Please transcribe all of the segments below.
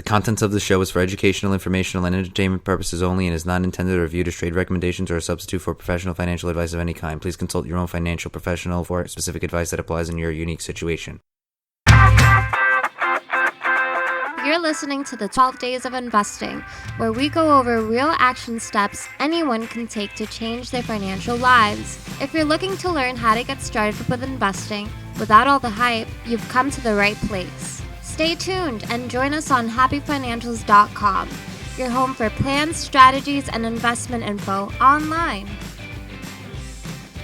contents of the show is for educational, informational, and entertainment purposes only and is not intended or viewed as trade recommendations or a substitute for professional financial advice of any kind. Please consult your own financial professional for specific advice that applies in your unique situation. You're listening to the 12 Days of Investing, where we go over real action steps anyone can take to change their financial lives. If you're looking to learn how to get started with investing without all the hype, you've come to the right place. Stay tuned and join us on happyfinancials.com, your home for plans, strategies, and investment info online.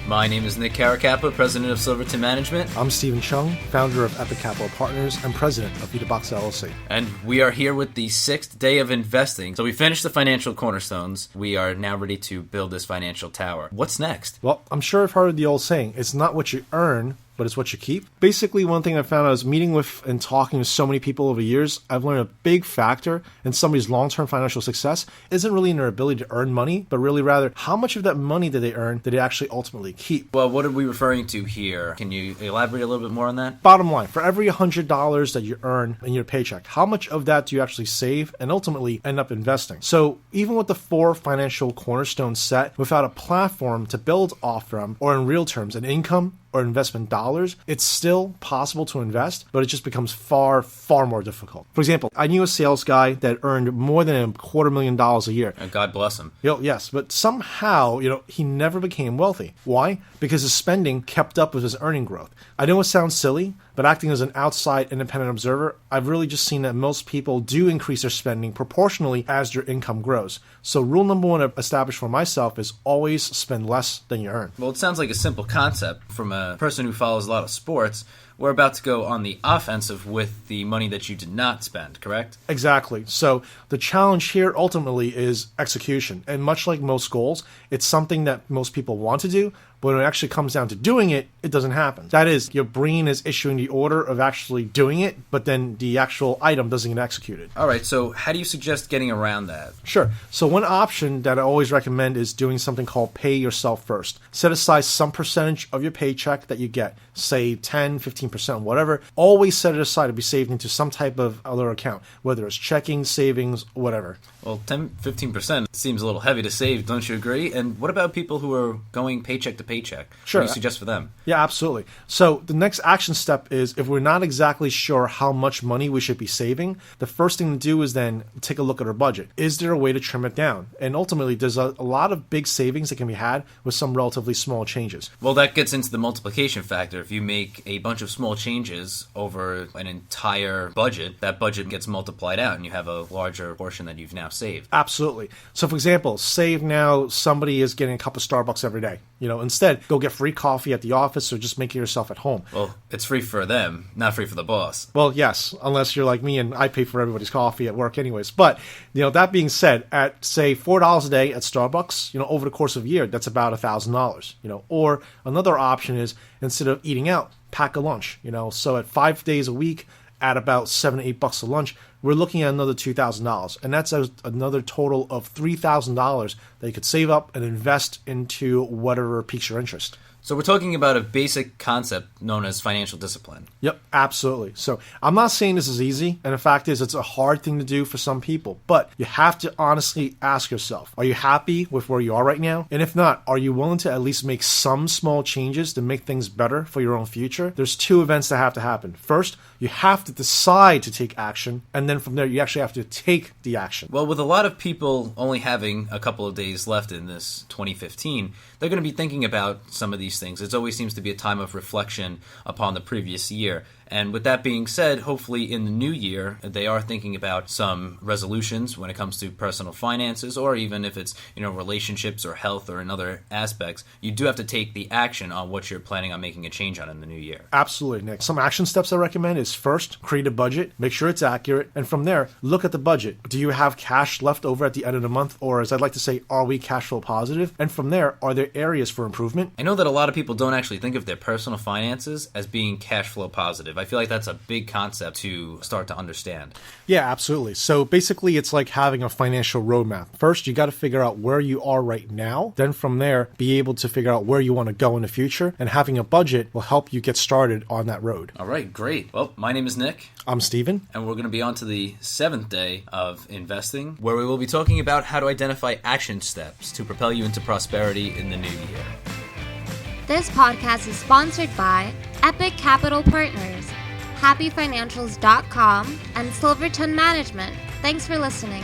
My name is Nick Caracappa, president of Silverton Management. I'm Steven Cheung, founder of Epik Capital Partners and president of VidaBox LLC. And we are here with the 6th day of investing. So we finished the financial cornerstones. We are now ready to build this financial tower. What's next? Well, I'm sure you've heard the old saying, it's not what you earn, but it's what you keep. Basically, one thing I found, I was meeting with and talking to so many people over years, I've learned a big factor in somebody's long-term financial success isn't really in their ability to earn money, but really rather how much of that money that they earn did they actually ultimately keep. Well, what are we referring to here? Can you elaborate a little bit more on that? Bottom line, for every $100 that you earn in your paycheck, how much of that do you actually save and ultimately end up investing? So even with the 4 financial cornerstones set, without a platform to build off from, or in real terms, an income or investment dollars, it's still possible to invest, but it just becomes far, far more difficult. For example, I knew a sales guy that earned more than $250,000 a year. And God bless him. Yes, but somehow, he never became wealthy. Why? Because his spending kept up with his earning growth. I know it sounds silly, but acting as an outside independent observer, I've really just seen that most people do increase their spending proportionally as their income grows. So rule number 1 I've established for myself is always spend less than you earn. Well, it sounds like a simple concept from a person who follows a lot of sports. We're about to go on the offensive with the money that you did not spend, correct? Exactly. So the challenge here ultimately is execution. And much like most goals, it's something that most people want to do, but when it actually comes down to doing it, it doesn't happen. That is, your brain is issuing the order of actually doing it, but then the actual item doesn't get executed. All right, so how do you suggest getting around that? Sure. So one option that I always recommend is doing something called pay yourself first. Set aside some percentage of your paycheck that you get, say 10, 15%, whatever. Always set it aside to be saved into some type of other account, whether it's checking, savings, whatever. Well, 10, 15% seems a little heavy to save, don't you agree? And what about people who are going paycheck to paycheck? Sure. What do you suggest for them? Yeah, absolutely. So the next action step is if we're not exactly sure how much money we should be saving, the first thing to do is then take a look at our budget. Is there a way to trim it down? And ultimately, there's a lot of big savings that can be had with some relatively small changes. Well, that gets into the multiplication factor. If you make a bunch of small changes over an entire budget, that budget gets multiplied out and you have a larger portion that you've now saved. Absolutely. So for example, say now somebody is getting a cup of Starbucks every day. Instead, go get free coffee at the office or just make it yourself at home. Well, it's free for them, not free for the boss. Well, yes, unless you're like me and I pay for everybody's coffee at work anyways. But, that being said, at say $4 a day at Starbucks, over the course of a year, that's about $1,000, Or another option is instead of eating out, pack a lunch, So at 5 days a week at about $7 to $8 a lunch, we're looking at another $2,000. And that's another total of $3,000 that you could save up and invest into whatever piques your interest. So we're talking about a basic concept known as financial discipline. Yep, absolutely. So I'm not saying this is easy, and the fact is it's a hard thing to do for some people, but you have to honestly ask yourself, are you happy with where you are right now? And if not, are you willing to at least make some small changes to make things better for your own future? There's 2 events that have to happen. First, you have to decide to take action, and then from there, you actually have to take the action. Well, with a lot of people only having a couple of days left in this 2015, they're going to be thinking about some of these things. It always seems to be a time of reflection upon the previous year. And with that being said, hopefully in the new year, they are thinking about some resolutions when it comes to personal finances, or even if it's, relationships or health or in other aspects. You do have to take the action on what you're planning on making a change on in the new year. Absolutely, Nick. Some action steps I recommend is first, create a budget, make sure it's accurate, and from there, look at the budget. Do you have cash left over at the end of the month, or as I'd like to say, are we cash flow positive? And from there, are there areas for improvement? I know that a lot of people don't actually think of their personal finances as being cash flow positive. I feel like that's a big concept to start to understand. Yeah, absolutely. So basically, it's like having a financial roadmap. First, you got to figure out where you are right now. Then from there, be able to figure out where you want to go in the future. And having a budget will help you get started on that road. All right, great. Well, my name is Nick. I'm Steven. And we're going to be on to the 7th day of investing, where we will be talking about how to identify action steps to propel you into prosperity in the new year. This podcast is sponsored by Epik Capital Partners, happyfinancials.com, and Silverton Management. Thanks for listening.